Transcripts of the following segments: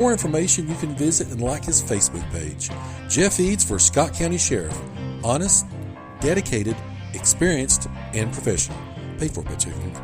For more information, you can visit and like his Facebook page. Jeff Eads for Scott County Sheriff. Honest, dedicated, experienced, and professional. Paid for by checking.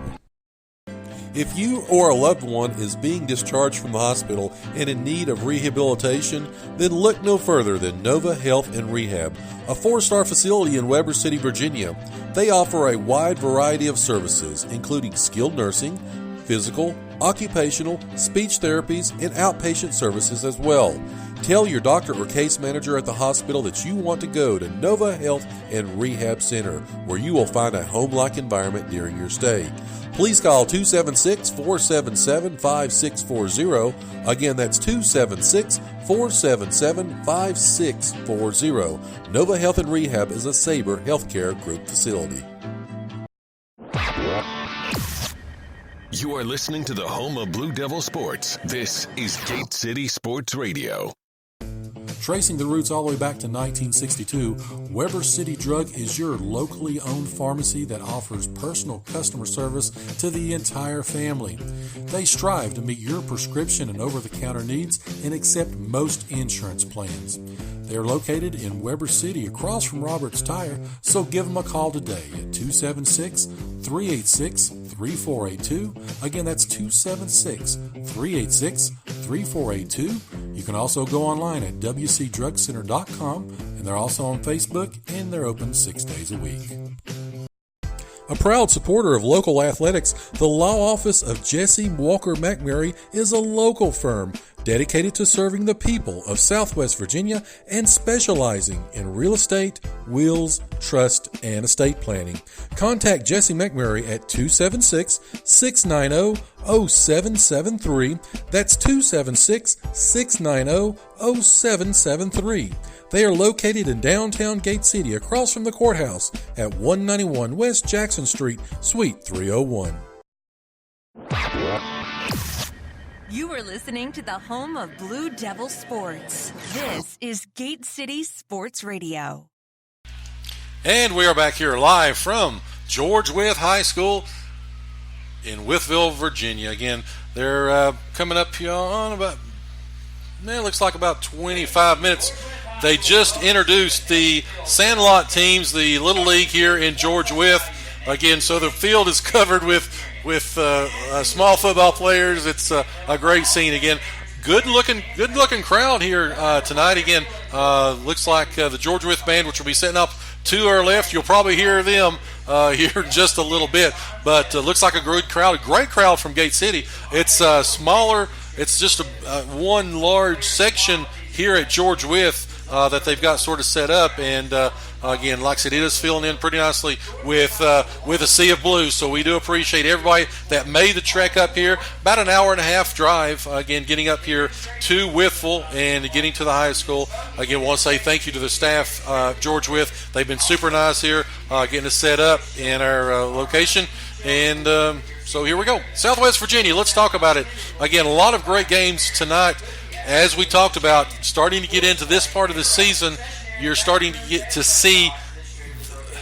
If you or a loved one is being discharged from the hospital and in need of rehabilitation, then look no further than Nova Health and Rehab, a 4-star facility in Weber City, Virginia. They offer a wide variety of services, including skilled nursing, physical, occupational, speech therapies, and outpatient services as well. Tell your doctor or case manager at the hospital that you want to go to Nova Health and Rehab Center, where you will find a home-like environment during your stay. Please call 276-477-5640. Again, that's 276-477-5640. Nova Health and Rehab is a Sabre Healthcare Group facility. You are listening to the home of Blue Devil Sports. This is Gate City Sports Radio. Tracing the roots all the way back to 1962, Weber City Drug is your locally owned pharmacy that offers personal customer service to the entire family. They strive to meet your prescription and over-the-counter needs and accept most insurance plans. They're located in Weber City across from Roberts Tire, so give them a call today at 276-386-3482. Again, that's 276-386-3482. You can also go online at wcdrugcenter.com, and they're also on Facebook, and they're open 6 days a week. A proud supporter of local athletics, the law office of Jesse Walker McMurray is a local firm dedicated to serving the people of Southwest Virginia and specializing in real estate, wills, trust, and estate planning. Contact Jesse McMurray at 276-690-0773. That's 276-690-0773. They are located in downtown Gate City across from the courthouse at 191 West Jackson Street, Suite 301. You are listening to the home of Blue Devil Sports. This is Gate City Sports Radio. And we are back here live from George Wythe High School in Wytheville, Virginia. Again, they're coming up here on about, it looks like about 25 minutes. They just introduced the Sandlot teams, the Little League here in George Wythe. Again, so the field is covered with small football players. It's a great scene. Again, good looking crowd here tonight. Again, looks like the George Wythe band, which will be setting up to our left. You'll probably hear them here in just a little bit. But looks like a great crowd from Gate City. It's smaller. It's just one large section here at George Wythe that they've got sort of set up, and again, like I said, it is filling in pretty nicely with a sea of blue. So we do appreciate everybody that made the trek up here. About an hour and a half drive, again, getting up here to Wytheville and getting to the high school. Again, want to say thank you to the staff, George Wythe. They've been super nice here, getting us set up in our location. And so here we go. Southwest Virginia, let's talk about it. Again, a lot of great games tonight. As we talked about, starting to get into this part of the season, you're starting to get to see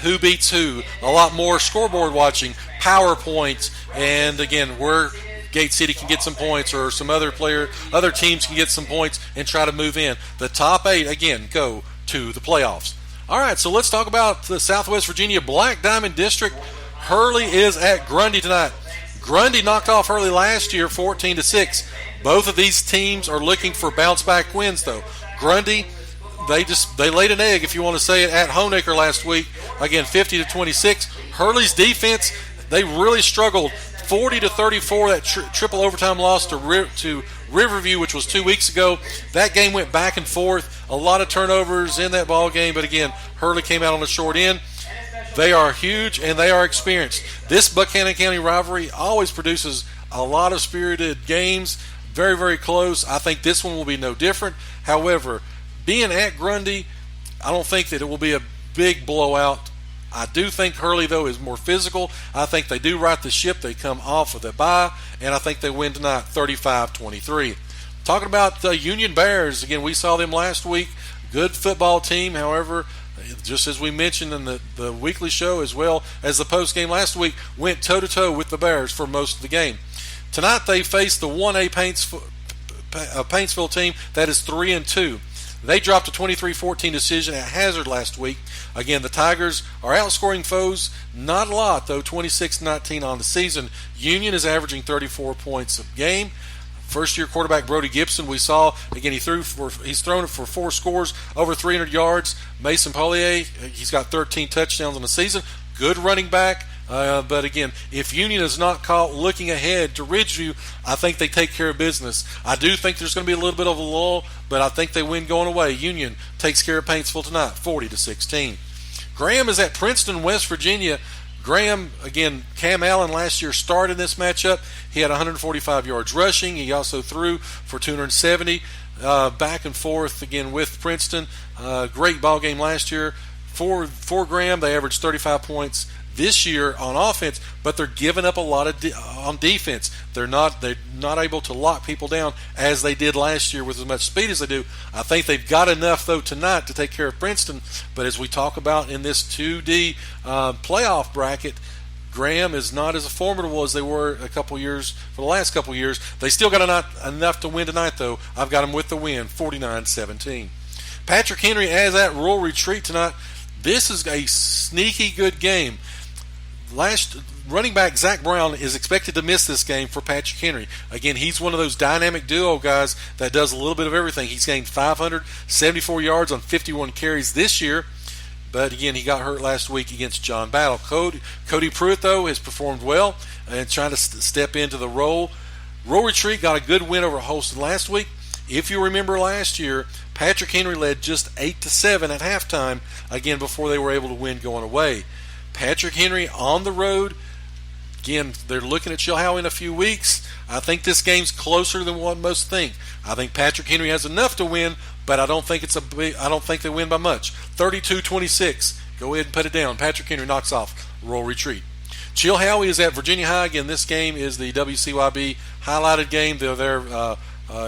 who beats who. A lot more scoreboard watching, PowerPoints, and again, where Gate City can get some points or some other teams can get some points and try to move in. The top 8, again, go to the playoffs. All right, so let's talk about the Southwest Virginia Black Diamond District. Hurley is at Grundy tonight. Grundy knocked off Hurley last year 14-6. Both of these teams are looking for bounce-back wins, though. Grundy, they laid an egg, if you want to say it, at Honaker last week. Again, 50-26. Hurley's defense, they really struggled. 40-34, that triple overtime loss to Riverview, which was 2 weeks ago. That game went back and forth. A lot of turnovers in that ball game, but again, Hurley came out on the short end. They are huge, and they are experienced. This Buchanan County rivalry always produces a lot of spirited games. Very, very close. I think this one will be no different. However, being at Grundy, I don't think that it will be a big blowout. I do think Hurley, though, is more physical. I think they do right the ship. They come off of the bye, and I think they win tonight 35-23. Talking about the Union Bears, again, we saw them last week. Good football team. However, just as we mentioned in the weekly show as well as the post game last week, went toe-to-toe with the Bears for most of the game. Tonight they face the 1A Paintsville team that is 3-2. They dropped a 23-14 decision at Hazard last week. Again, the Tigers are outscoring foes, not a lot though, 26-19 on the season. Union is averaging 34 points a game. First-year quarterback Brody Gibson, we saw, again, he's thrown it for 4 scores, over 300 yards. Mason Pollier, he's got 13 touchdowns on the season. Good running back. But again, if Union is not caught looking ahead to Ridgeview, I think they take care of business. I do think there's going to be a little bit of a lull, but I think they win going away. Union takes care of Paintsville tonight, 40-16. Graham is at Princeton, West Virginia. Graham, again, Cam Allen last year started this matchup. He had 145 yards rushing. He also threw for 270. Back and forth again with Princeton. Great ball game last year. For Graham, they averaged 35 points this year on offense, but they're giving up a lot on defense. They're not able to lock people down as they did last year with as much speed as they do. I think they've got enough though tonight to take care of Princeton. But as we talk about in this 2D playoff bracket, Graham is not as formidable as they were for the last couple years. They still got enough to win tonight though. I've got them with the win, 49-17. Patrick Henry is at Rural Retreat tonight. This is a sneaky good game. Running back Zach Brown is expected to miss this game for Patrick Henry. Again, he's one of those dynamic duo guys that does a little bit of everything. He's gained 574 yards on 51 carries this year. But again, he got hurt last week against John Battle. Cody Pruitt, though, has performed well and trying to step into the role. Rural Retreat got a good win over Holston last week. If you remember last year, Patrick Henry led just 8-7 at halftime, again, before they were able to win going away. Patrick Henry on the road. Again, they're looking at Chilhowie in a few weeks. I think this game's closer than what most think. I think Patrick Henry has enough to win, but I don't think they win by much. 32-26. Go ahead and put it down. Patrick Henry knocks off Rural Retreat. Chilhowie is at Virginia High. Again, this game is the WCYB highlighted game. They're there.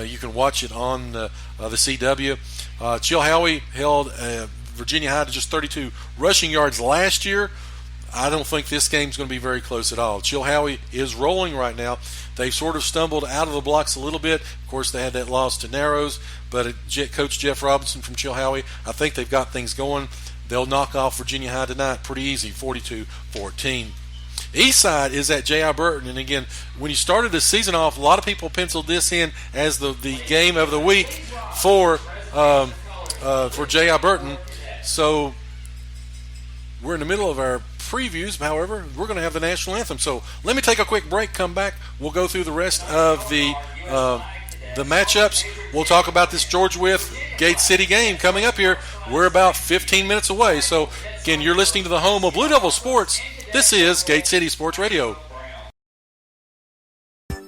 You can watch it on the CW. Chilhowie held Virginia High to just 32 rushing yards last year. I don't think this game's going to be very close at all. Chilhowie is rolling right now. They've sort of stumbled out of the blocks a little bit. Of course, they had that loss to Narrows, but Coach Jeff Robinson from Chilhowie, I think they've got things going. They'll knock off Virginia High tonight pretty easy, 42-14. Eastside is at J.I. Burton, and again, when you started the season off, a lot of people penciled this in as the game of the week for J.I. Burton. So we're in the middle of our previews. However, we're going to have the national anthem. So let me take a quick break. Come back. We'll go through the rest of the matchups. We'll talk about this George Wythe Gate City game coming up here. We're about 15 minutes away. So again, you're listening to the home of Blue Devil Sports. This is Gate City Sports Radio.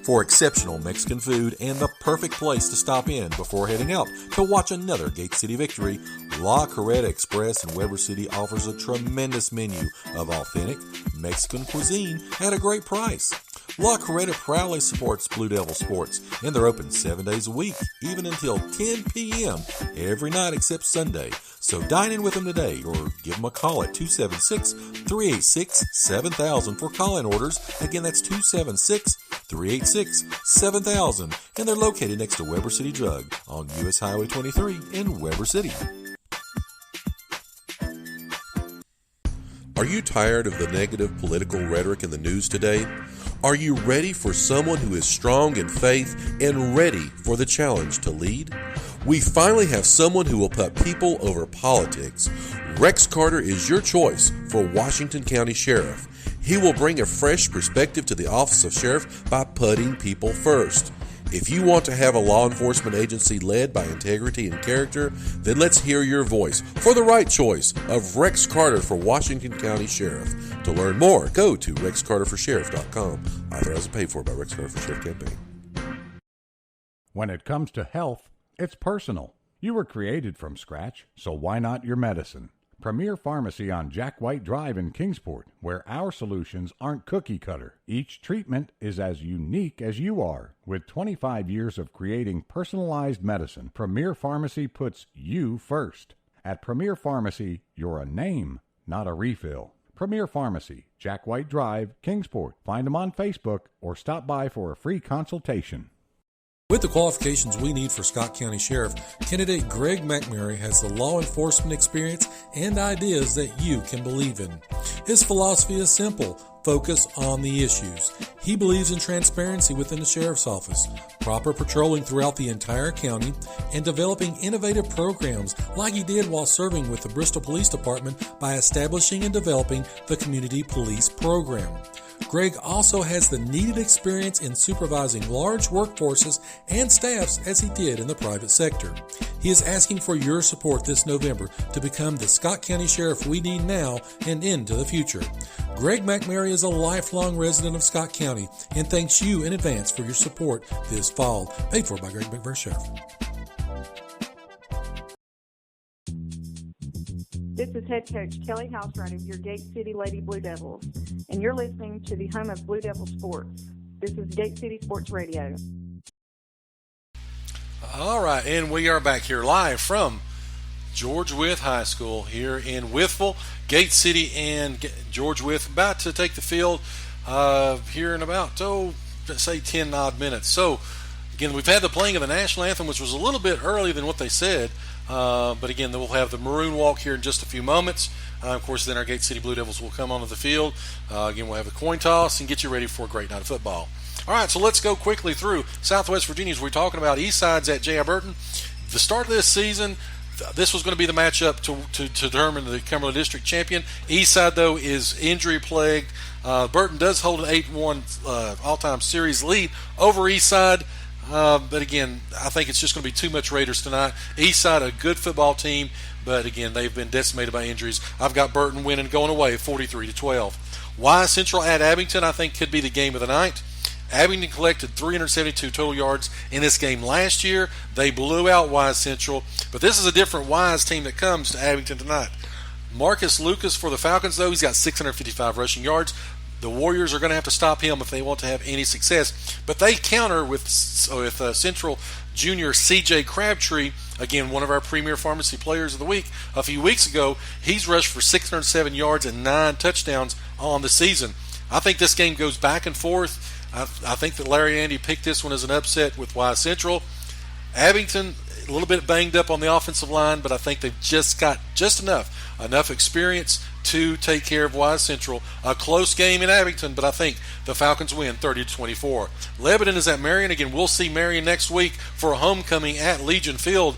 For exceptional Mexican food and the perfect place to stop in before heading out to watch another Gate City victory, La Carreta Express in Weber City offers a tremendous menu of authentic Mexican cuisine at a great price. La Carreta proudly supports Blue Devil Sports, and they're open 7 days a week, even until 10 p.m. every night except Sunday. So dine in with them today or give them a call at 276-386-7000 for call-in orders. Again, that's 276-386-7000. And they're located next to Weber City Drug on US Highway 23 in Weber City. Are you tired of the negative political rhetoric in the news today? Are you ready for someone who is strong in faith and ready for the challenge to lead? We finally have someone who will put people over politics. Rex Carter is your choice for Washington County Sheriff. He will bring a fresh perspective to the office of sheriff by putting people first. If you want to have a law enforcement agency led by integrity and character, then let's hear your voice for the right choice of Rex Carter for Washington County Sheriff. To learn more, go to rexcarterforsheriff.com. Authorized and paid for by Rex Carter for Sheriff campaign. When it comes to health, it's personal. You were created from scratch, so why not your medicine? Premier Pharmacy on Jack White Drive in Kingsport, where our solutions aren't cookie cutter. Each treatment is as unique as you are. With 25 years of creating personalized medicine, Premier Pharmacy puts you first. At Premier Pharmacy, you're a name, not a refill. Premier Pharmacy, Jack White Drive, Kingsport. Find them on Facebook or stop by for a free consultation. With the qualifications we need for Scott County Sheriff, candidate Greg McMurray has the law enforcement experience and ideas that you can believe in. His philosophy is simple: focus on the issues. He believes in transparency within the Sheriff's Office, proper patrolling throughout the entire county, and developing innovative programs like he did while serving with the Bristol Police Department by establishing and developing the Community Police Program. Greg also has the needed experience in supervising large workforces and staffs as he did in the private sector. He is asking for your support this November to become the Scott County Sheriff we need now and into the future. Greg McMurray is a lifelong resident of Scott County and thanks you in advance for your support this fall. Paid for by Greg McMurray Sheriff. This is head coach Kelly Housewright of your Gate City Lady Blue Devils, and you're listening to the home of Blue Devil Sports. This is Gate City Sports Radio. All right, and we are back here live from George Wythe High School here in Wytheville. Gate City and George Wythe about to take the field here in about, say 10 odd minutes. So, again, we've had the playing of the national anthem, which was a little bit earlier than what they said. But again, we'll have the Maroon Walk here in just a few moments. Of course, then our Gate City Blue Devils will come onto the field. Again, we'll have a coin toss and get you ready for a great night of football. All right, so let's go quickly through Southwest Virginia as we're talking about Eastside's at J.I. Burton. The start of this season, this was going to be the matchup to determine the Cumberland District champion. Eastside, though, is injury-plagued. Burton does hold an 8-1 all-time series lead over Eastside. But again, I think it's just going to be too much Raiders tonight. Eastside, a good football team, but again, they've been decimated by injuries. I've got Burton winning, going away 43-12. Wythe Central at Abington, I think, could be the game of the night. Abington collected 372 total yards in this game last year. They blew out Wythe Central, but this is a different Wythe team that comes to Abington tonight. Marcus Lucas for the Falcons, though, he's got 655 rushing yards. The Warriors are going to have to stop him if they want to have any success. But they counter with Central junior C.J. Crabtree, again, one of our premier pharmacy players of the week. A few weeks ago, he's rushed for 607 yards and 9 touchdowns on the season. I think this game goes back and forth. I think that Larry Andy picked this one as an upset with Wythe Central. Abington, a little bit banged up on the offensive line, but I think they've just got enough experience to take care of Wythe Central. A close game in Abington, but I think the Falcons win 30-24. Lebanon is at Marion. Again, we'll see Marion next week for a homecoming at Legion Field.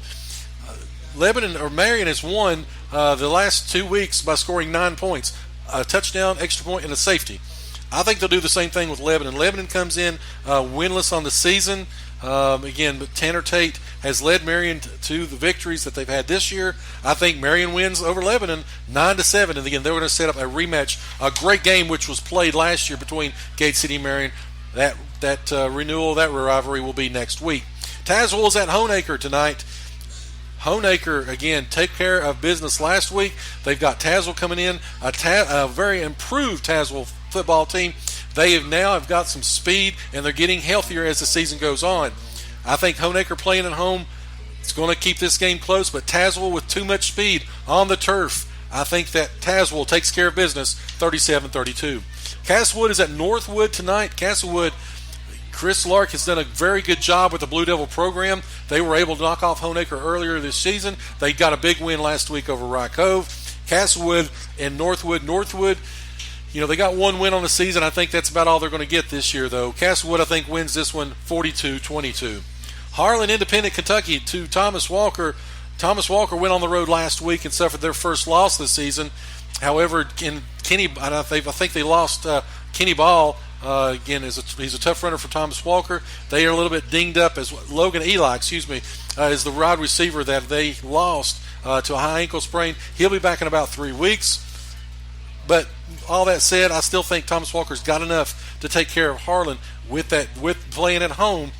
Marion has won the last 2 weeks by scoring 9 points, a touchdown, extra point, and a safety. I think they'll do the same thing with Lebanon. Lebanon comes in winless on the season. Again, but Tanner Tate has led Marion to the victories that they've had this year. I think Marion wins over Lebanon 9-7, and again, they're going to set up a rematch, a great game which was played last year between Gate City and Marion. That renewal, that rivalry will be next week. Tazewell is at Honaker tonight. Honaker, again, take care of business last week. They've got Tazewell coming in, a very improved Tazewell football team. They have got some speed, and they're getting healthier as the season goes on. I think Honaker playing at home is going to keep this game close, but Tazewell with too much speed on the turf, I think that Tazewell takes care of business 37-32. Castlewood is at Northwood tonight. Castlewood, Chris Lark has done a very good job with the Blue Devil program. They were able to knock off Honaker earlier this season. They got a big win last week over Rye Cove. Castlewood and Northwood, they got 1 win on the season. I think that's about all they're going to get this year, though. Castlewood, I think, wins this one 42-22. Harlan Independent Kentucky to Thomas Walker. Thomas Walker went on the road last week and suffered their first loss this season. However, I think they lost Kenny Ball. Again, he's a tough runner for Thomas Walker. They are a little bit dinged up as Logan Eli, is the wide receiver that they lost to a high ankle sprain. He'll be back in about 3 weeks. But all that said, I still think Thomas Walker's got enough to take care of Harlan with playing at home.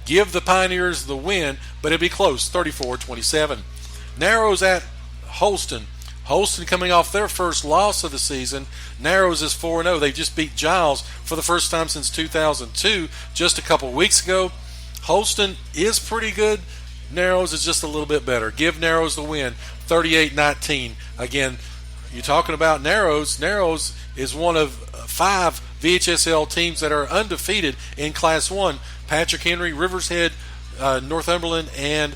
Give the Pioneers the win, but it'll be close, 34-27. Narrows at Holston. Holston coming off their first loss of the season. Narrows is 4-0. They just beat Giles for the first time since 2002, just a couple weeks ago. Holston is pretty good. Narrows is just a little bit better. Give Narrows the win, 38-19. Again, you're talking about Narrows. Narrows is one of 5 VHSL teams that are undefeated in Class 1. Patrick Henry, Rivers Head, Northumberland and